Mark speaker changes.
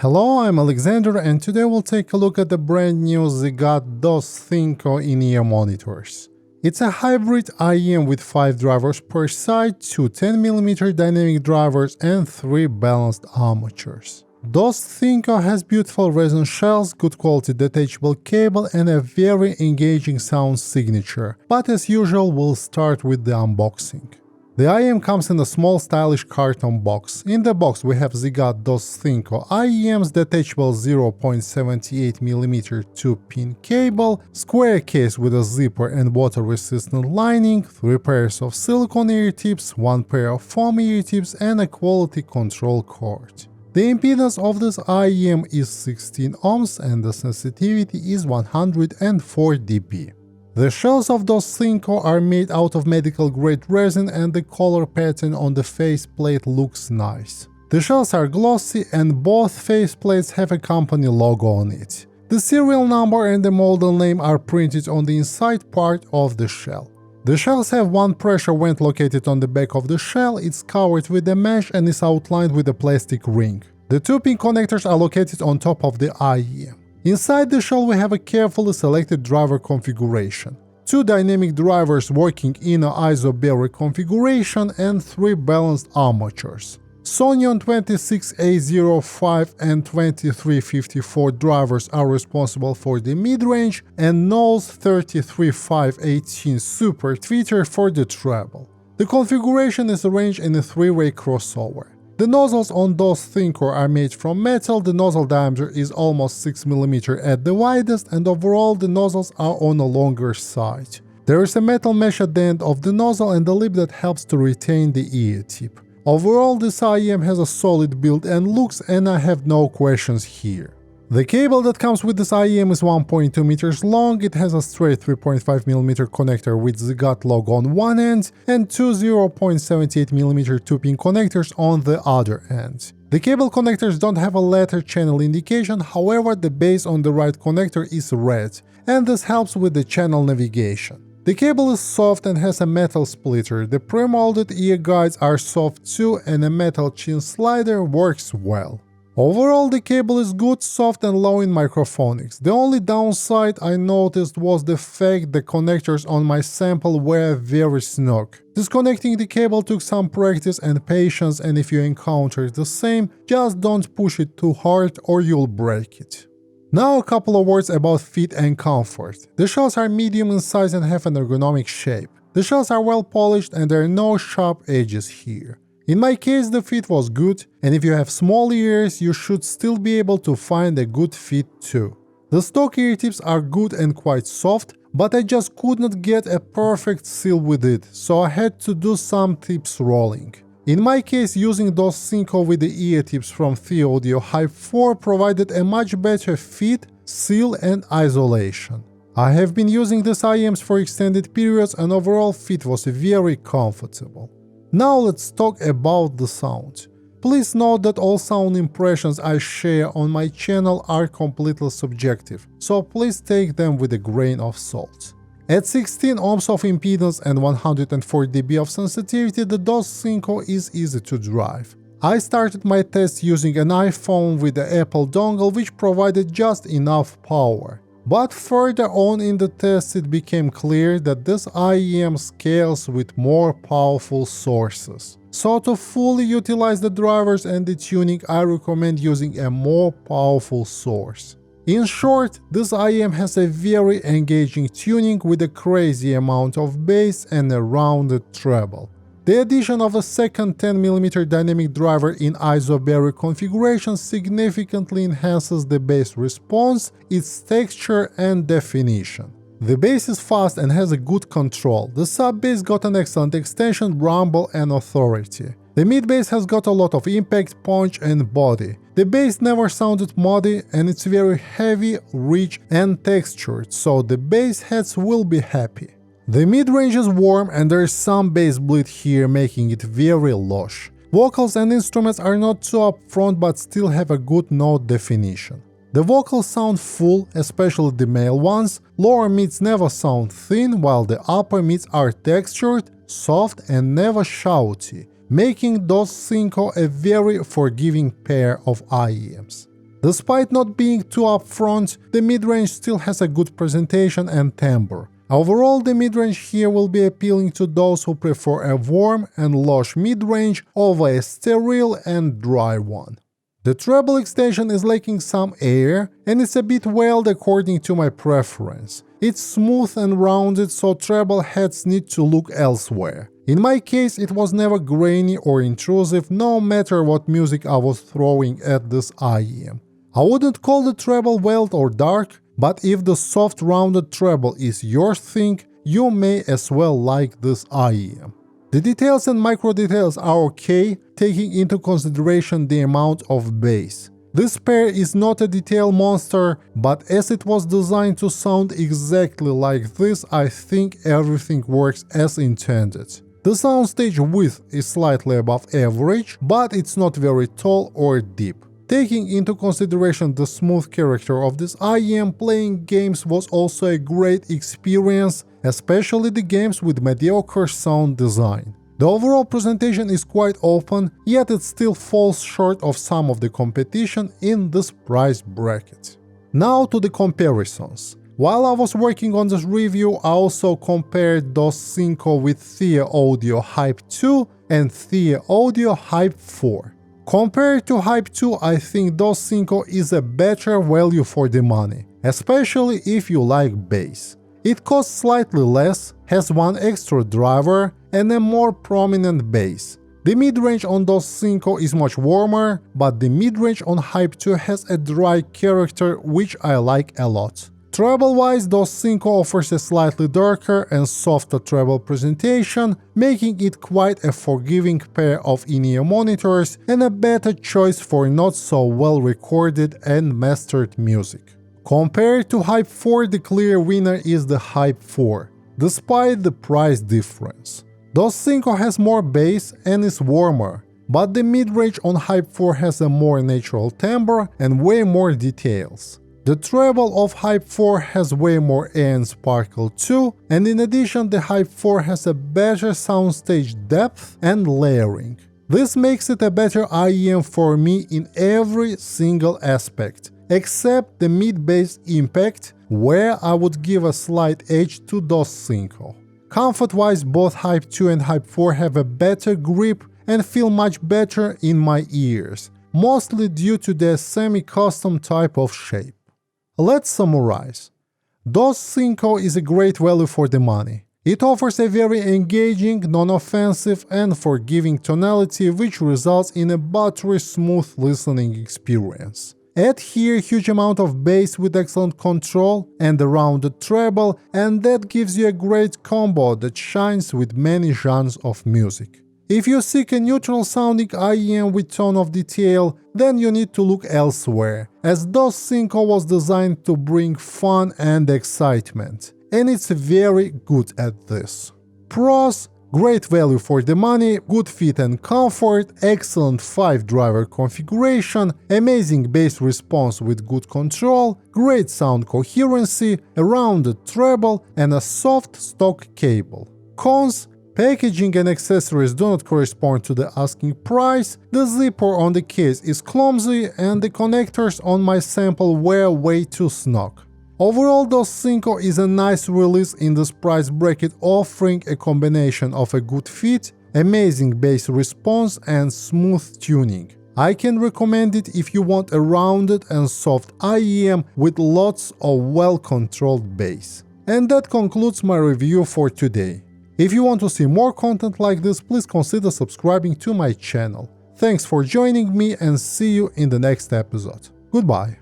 Speaker 1: Hello, I'm Alexander, and today we'll take a look at the brand new ZIIGAAT Doscinco in-ear monitors. It's a hybrid IEM with 5 drivers per side, 2 10mm dynamic drivers and 3 balanced armatures. Doscinco has beautiful resin shells, good quality detachable cable and a very engaging sound signature, but as usual we'll start with the unboxing. The IEM comes in a small stylish carton box. In the box we have ZIIGAAT Doscinco IEM's detachable 0.78mm 2-pin cable, square case with a zipper and water-resistant lining, 3 pairs of silicone ear tips, 1 pair of foam ear tips and a quality control cord. The impedance of this IEM is 16 ohms and the sensitivity is 104 dB. The shells of Doscinco are made out of medical-grade resin and the color pattern on the faceplate looks nice. The shells are glossy and both faceplates have a company logo on it. The serial number and the model name are printed on the inside part of the shell. The shells have one pressure vent located on the back of the shell, it's covered with a mesh and is outlined with a plastic ring. The 2-pin connectors are located on top of the IEM. Inside the shell we have a carefully selected driver configuration. 2 dynamic drivers working in an isobarrier configuration and 3 balanced armatures. Sonyon 26A05 and 2354 drivers are responsible for the mid-range and Knowles 33518 Super tweeter for the treble. The configuration is arranged in a 3-way crossover. The nozzles on Doscinco are made from metal, the nozzle diameter is almost 6mm at the widest and overall the nozzles are on a longer side. There is a metal mesh at the end of the nozzle and a lip that helps to retain the ear tip. Overall this IEM has a solid build and looks and I have no questions here. The cable that comes with this IEM is 1.2 meters long, it has a straight 3.5mm connector with ZIIGAAT logo on one end and 2 0.78mm 2-pin connectors on the other end. The cable connectors don't have a letter channel indication, however the base on the right connector is red, and this helps with the channel navigation. The cable is soft and has a metal splitter, the pre-molded ear guides are soft too and a metal chin slider works well. Overall the cable is good, soft and low in microphonics. The only downside I noticed was the fact the connectors on my sample were very snug. Disconnecting the cable took some practice and patience, and if you encounter the same, just don't push it too hard or you'll break it. Now a couple of words about fit and comfort. The shells are medium in size and have an ergonomic shape. The shells are well polished and there are no sharp edges here. In my case the fit was good, and if you have small ears you should still be able to find a good fit too. The stock ear tips are good and quite soft, but I just could not get a perfect seal with it, so I had to do some tips rolling. In my case using Doscinco with the ear tips from THIEAUDIO Hype 4 provided a much better fit, seal and isolation. I have been using these IEMs for extended periods and overall fit was very comfortable. Now let's talk about the sound. Please note that all sound impressions I share on my channel are completely subjective, so please take them with a grain of salt. At 16 ohms of impedance and 104 dB of sensitivity, the Doscinco is easy to drive. I started my test using an iPhone with the Apple dongle, which provided just enough power. But further on in the test it became clear that this IEM scales with more powerful sources. So to fully utilize the drivers and the tuning I recommend using a more powerful source. In short, this IEM has a very engaging tuning with a crazy amount of bass and a rounded treble. The addition of a second 10mm dynamic driver in isobarrier configuration significantly enhances the bass response, its texture and definition. The bass is fast and has a good control. The sub-bass got an excellent extension, rumble and authority. The mid-bass has got a lot of impact, punch and body. The bass never sounded muddy and it's very heavy, rich and textured, so the bass heads will be happy. The mid-range is warm and there is some bass bleed here, making it very lush. Vocals and instruments are not too upfront but still have a good note definition. The vocals sound full, especially the male ones, lower mids never sound thin, while the upper mids are textured, soft and never shouty, making Doscinco a very forgiving pair of IEMs. Despite not being too upfront, the midrange still has a good presentation and timbre. Overall, the midrange here will be appealing to those who prefer a warm and lush midrange over a sterile and dry one. The treble extension is lacking some air, and it's a bit wailed according to my preference. It's smooth and rounded, so treble heads need to look elsewhere. In my case, it was never grainy or intrusive, no matter what music I was throwing at this IEM. I wouldn't call the treble wailed or dark, but if the soft rounded treble is your thing, you may as well like this IEM. The details and micro details are okay, taking into consideration the amount of bass. This pair is not a detail monster, but as it was designed to sound exactly like this, I think everything works as intended. The soundstage width is slightly above average, but it's not very tall or deep. Taking into consideration the smooth character of this IEM, playing games was also a great experience, especially the games with mediocre sound design. The overall presentation is quite open, yet it still falls short of some of the competition in this price bracket. Now to the comparisons. While I was working on this review, I also compared Doscinco with THIEAUDIO Hype 2 and THIEAUDIO Hype 4. Compared to Hype 2, I think Doscinco is a better value for the money, especially if you like bass. It costs slightly less, has one extra driver, and a more prominent bass. The mid-range on Doscinco is much warmer, but the mid-range on Hype 2 has a dry character which I like a lot. Treble-wise, Doscinco offers a slightly darker and softer treble presentation, making it quite a forgiving pair of in-ear monitors and a better choice for not so well recorded and mastered music. Compared to Hype 4, the clear winner is the Hype 4, despite the price difference. Doscinco has more bass and is warmer, but the mid-range on Hype 4 has a more natural timbre and way more details. The treble of Hype 4 has way more air and sparkle too, and in addition the Hype 4 has a better soundstage depth and layering. This makes it a better IEM for me in every single aspect, except the mid-bass impact, where I would give a slight edge to Doscinco. Comfort-wise, both Hype 2 and Hype 4 have a better grip and feel much better in my ears, mostly due to their semi-custom type of shape. Let's summarize. Doscinco is a great value for the money. It offers a very engaging, non-offensive and forgiving tonality which results in a buttery smooth listening experience. Add here a huge amount of bass with excellent control and a rounded treble, and that gives you a great combo that shines with many genres of music. If you seek a neutral sounding IEM with ton of detail, then you need to look elsewhere, as Doscinco was designed to bring fun and excitement, and it's very good at this. Pros: great value for the money, good fit and comfort, excellent 5-driver configuration, amazing bass response with good control, great sound coherency, a rounded treble, and a soft stock cable. Cons: packaging and accessories do not correspond to the asking price, the zipper on the case is clumsy, and the connectors on my sample were way too snug. Overall, Doscinco is a nice release in this price bracket, offering a combination of a good fit, amazing bass response, and smooth tuning. I can recommend it if you want a rounded and soft IEM with lots of well-controlled bass. And that concludes my review for today. If you want to see more content like this, please consider subscribing to my channel. Thanks for joining me and see you in the next episode. Goodbye.